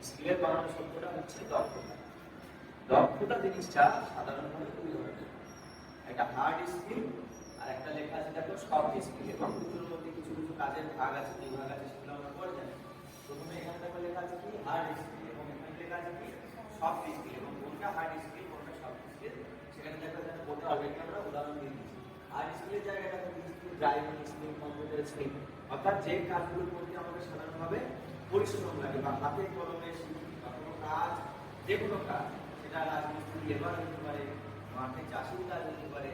স্কিলের বানানো শব্দটা হচ্ছে দক্ষতা। দক্ষতা জিনিসটা সাধারণভাবে দুই ধরনের, একটা হার্ড স্কিল আর একটা লেখা আছে দেখো সফট স্কিল। এবং দুটোর মধ্যে কিছু কিছু কাজের ভাগ আছে, বিভাগ আছে, সেগুলো আমরা পরে জানি। প্রথমে এখানে দেখো লেখা আছে কি হার্ড স্কিল, এবং এখানে লেখা আছে কি সফট স্কিল। এবং কোনটা হার্ড স্কিল কোনটা সফট স্কিল সেখানে দেখো এখানে বোর্ডে অলরেডি আমরা উদাহরণ দিয়ে দিচ্ছি। হার্ড স্কিলের জায়গাটাতে দিচ্ছি ড্রাইভিং স্কিল, কম্পিউটার স্কিল, অর্থাৎ যে কাজগুলো করতে আমাদের সাধারণভাবে পরিশ্রম লাগে বা হাতে কলমে শিখি বা কোনো কাজ, যে কোনো কাজ, সেটা রাজমিস্ত্রি লেবার হতে পারে, মাঠে চাষির কাজ হতে পারে,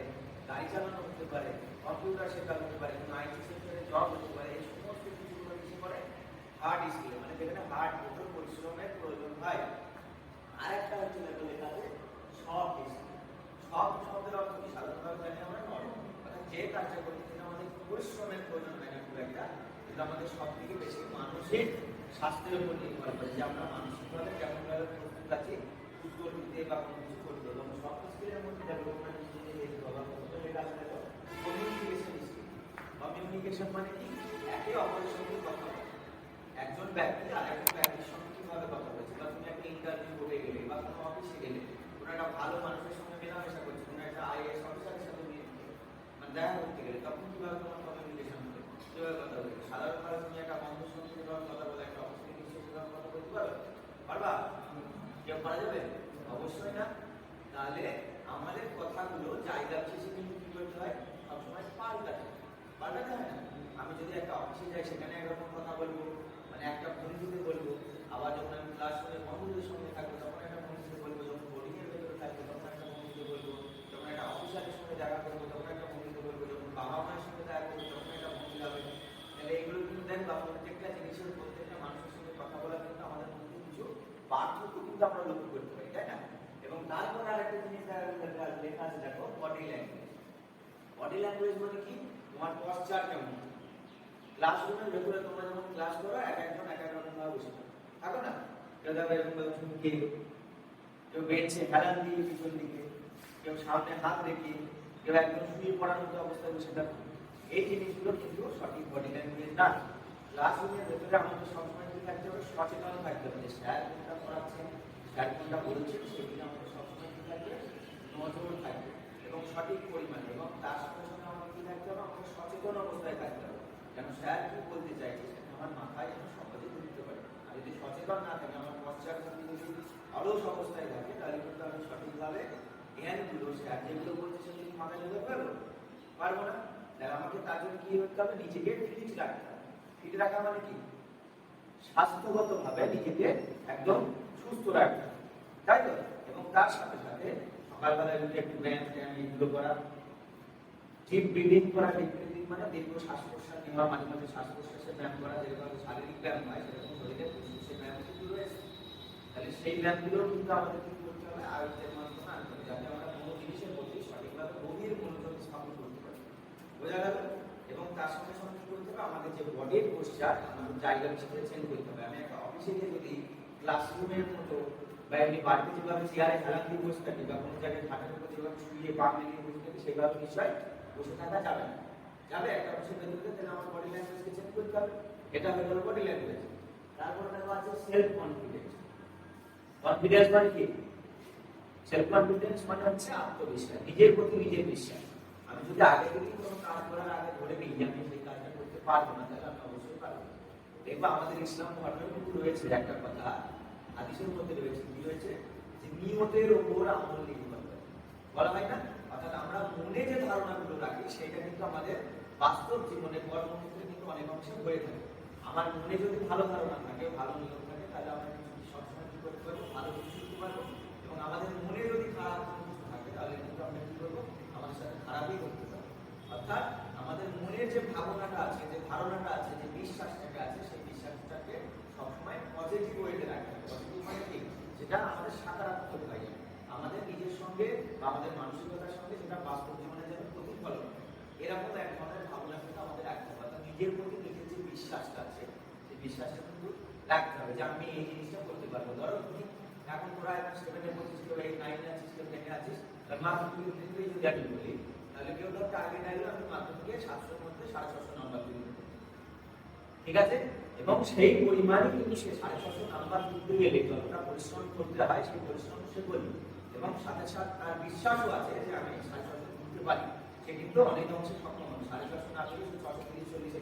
গাড়ি চালানো হতে পারে, কম্পিউটার শেখা হতে পারে, কোনো আইটি সেক্টরে জব হতে পারে। এই সমস্ত কিছুগুলো কিছু করে হার্ড স্কিল, মানে যেখানে হার্ড কঠোর পরিশ্রমের প্রয়োজন হয়। আরেকটা হচ্ছে লেখা আছে সফট স্কিল। সফট শব্দের অর্থ কি সাধারণভাবে জানি আমরা নরম, অর্থাৎ যে কাজটা করতে গেলে আমাদের পরিশ্রমের প্রয়োজন হয় না খুব একটা, কিন্তু আমাদের সব থেকে বেশি মানসিক স্বাস্থ্যের উপর নির্ভর করে যে আমরা মানসিকভাবে কেমনভাবে প্রস্তুত আছি উত্তর দিতে বা কোনো কিছু করতে। এবং সফট স্কিলের মধ্যে ডেভেলপমেন্ট কমিউনিকেশন স্কিল। কমিউনিকেশন মানে কি একে অপরের সঙ্গে কথা বলা। একজন ব্যক্তি আর একজন ব্যক্তির সঙ্গে কিভাবে কথা বলছে, বা তুমি একটা ইন্টারভিউ করতে গেলে বা কোনো অফিসে গেলে কোনো একটা ভালো মানুষের সঙ্গে মেলামেশা করছে, কোনো একটা আইএএস অফিসারের সাথে মানে দেখা করতে গেলে তখন কিভাবে তোমার কমিউনিকেশন হবে, কিভাবে কথা বলবে। সাধারণভাবে তুমি একটা বন্ধুর সঙ্গে কিভাবে কথা বলে একটা অফিসে গিয়ে কিভাবে কথা বলতে পারবে, পারবা? কেউ পারা যাবে? অবশ্যই না। তাহলে আমাদের কথাগুলো জায়গা বিশেষে কিন্তু কি করতে হয়, সবসময় পাল্টাতে হয় না। আমি যদি একটা অফিসে যাই সেখানে একরকম কথা বলবো, মানে একটা ভঙ্গিতে বলবো। আবার যখন আমি ক্লাসরুমে বন্ধুদের সঙ্গে থাকবো তখন একটা ভঙ্গিতে বলবো, যখন বোর্ডিং এর ভেতরে থাকবো তখন একটা ভঙ্গিতে বলবো, যখন একটা অফিসারের সঙ্গে দেখা করবো তখন একটা ভঙ্গিতে বলবো, যখন বাবা মায়ের সঙ্গে দেখা করবো তখন একটা ভঙ্গি হবে। তাহলে এগুলো কিন্তু দেখবা প্রত্যেকটা জিনিসের, প্রত্যেকটা মানুষের সঙ্গে কথা বলা কিন্তু আমাদের মধ্যে কিছু পার্থক্য কিন্তু আমরা লক্ষ্য করতে পারি, তাই না? এবং তারপর আরেকটা জিনিস লেখা আছে দেখো বডি ল্যাঙ্গুয়েজ। বডি ল্যাঙ্গুয়েজ মানে কি তোমার পশ্চার কেমন। ক্লাসরুমের ভেতরে তোমরা যখন ক্লাস করো এক একজন এক এক রকম ভাবে বসে থাকো না, কেউ দেখো এরকম ভাবে ঝুঁকে, কেউ বেঞ্চে হেলান দিয়ে পিছন দিকে, কেউ সামনে হাত রেখে, কেউ একদম শুয়ে পড়ার মতো অবস্থায় বসে থাকো। এই জিনিসগুলো কিন্তু সঠিক বডি ল্যাঙ্গুয়েজ না। ক্লাসরুমের ভেতরে আমাদের সবসময় কি থাকতে হবে, সচেতন থাকতে হবে। স্যার কোনটা পড়াচ্ছেন, স্যার কোনটা বলছেন, সেগুলো আমাদের সবসময় কি থাকবে, নজর থাকবে এবং সঠিক পরিমাণে। এবং তার সঙ্গে সঙ্গে আমাদের কি থাকতে হবে, আমাদের সচেতন অবস্থায় থাকতে হবে, যেন স্যার কি বলতে চাইছে সেটা আমার মাথায় যেন সহজে ধরতে পারে। আর যদি সচেতন না থাকে, আমার পশ্চাৎপদ যদি অলস অবস্থায় থাকে, তাহলে কিন্তু আমি সঠিকভাবে জ্ঞানগুলো স্যার যেগুলো বলছে সেগুলো মাথায় নিতে পারবো না। তাহলে আমাকে তার জন্য কি করতে হবে, নিজেকে ফিট রাখতে হবে। ফিট রাখা মানে কি, স্বাস্থ্যগতভাবে নিজেকে একদম সুস্থ রাখতে হবে, তাই তো? এবং তার সাথে সাথে সকালবেলায় উঠে একটু ব্যায়াম এগুলো করা, ডিপ ব্রিদিং করা। ডিপ ব্রিদিং মানে দীর্ঘ শ্বাস প্রশ্বাস নেওয়া, মাঝে মাঝে শ্বাস প্রশ্বাসের ব্যায়াম করা, যেরকম শারীরিক ব্যায়াম হয় সেরকম শরীরে ফুসফুসের ব্যায়াম কিন্তু রয়েছে। তাহলে সেই ব্যায়ামগুলো কিন্তু আমাদের কি করতে হবে, আয়ত্তের মাধ্যমে আনতে হবে, যাতে আমরা কোনো জিনিসের প্রতি সঠিকভাবে গভীর মনোযোগ স্থাপন করতে পারি। বোঝা গেল? এবং তার সঙ্গে সঙ্গে কি করতে হবে, আমাদের যে বডির পোস্টার আমাদের জায়গা হিসেবে চেঞ্জ করতে হবে। আমি একটা অফিসে গিয়ে যদি ক্লাসরুমের মতো বা এমনি বাড়িতে যেভাবে চেয়ারে হেলান দিয়ে বসে থাকি বা কোনো জায়গায় খাটের উপর যেভাবে শুয়ে পা মেলিয়ে বসে থাকি, সেভাবে নিশ্চয় বসে থাকা যাবে না। যাবে একটা অফিসের ভেতরে, তাহলে আমার বডি ল্যাঙ্গুয়েজকে চেঞ্জ করতে হবে। এটা হয়ে গেল বডি ল্যাঙ্গুয়েজ। তারপরে দেখো আছে সেলফ কনফিডেন্স। কনফিডেন্স মানে কি, সেলফ কনফিডেন্স মানে হচ্ছে আত্মবিশ্বাস, নিজের প্রতি নিজের বিশ্বাস। আমি যদি আগে থেকে কোনো কাজ করার আগে ধরে নিই যে আমি সেই কাজটা করতে পারবো না, তাহলে আমি অবশ্যই পারবো। দেখবো আমাদের ইসলাম ধর্মের কিন্তু রয়েছে একটা কথা, হাদিসের মধ্যে রয়েছে, কি রয়েছে, যে নিয়তের উপর আমল নির্ভর করে, বলা হয় না? অর্থাৎ আমরা মনে যে ধারণাগুলো রাখি সেটা কিন্তু আমাদের বাস্তব জীবনে কর্মক্ষেত্রে কিন্তু অনেক অংশে হয়ে থাকে। আমার মনে যদি ভালো ধারণা থাকে, ভালো নিয়ম থাকে, তাহলে আমরা সবসময় কি করতে পারবো, ভালো কিছু শিখতে পারবো। এবং আমাদের মনে যদি খারাপ কিছু থাকে, তাহলে কিন্তু আমরা কি করবো, আমাদের সাথে খারাপই করতে পারবো। অর্থাৎ আমাদের মনের যে ভাবনাটা আছে, যে ধারণাটা আছে, যে বিশ্বাসটাকে আছে, সেই বিশ্বাসটাকে সবসময় পজিটিভ ওয়েতে রাখতে হবে। পজিটিভ মানে কি, সেটা আমাদের সাকারাত্মক হয়, আমাদের নিজের সঙ্গে বা আমাদের মানসিকতার সঙ্গে সেটা বাস্তব জীবনে যেন প্রতিফলন হয়, এরকম এক ধরনের ভাবনা কিন্তু আমাদের রাখতে হবে। অর্থাৎ নিজের প্রতি নিজের যে বিশ্বাসটা আছে, সেই বিশ্বাসটা কিন্তু রাখতে হবে যে আমি এই জিনিসটা করতে পারবো। ধরো তুমি এখন তোরা এখন 7 এ পড়ছিস, কেউ 8, 9 আছিস, কেউ 10 এ আছিস, মাধ্যমিক যদি আমি বলি, তাহলে কেউ ধর টার্গেট আসলে আমি মাধ্যমিকে 700 এর মধ্যে 650 নাম্বার পেয়ে, ঠিক আছে? এবং সেই পরিমাণই কিন্তু সে 650 নাম্বার তুলতে গেলে যতটা পরিশ্রম করতে হয় সেই পরিশ্রম সে করবে এবং সাথে সাথে তার বিশ্বাসও আছে যে আমি 650 তুলতে পারি। সে কিন্তু অনেক অংশে সক্ষম হবে। 650 না পেলে 630-40-এ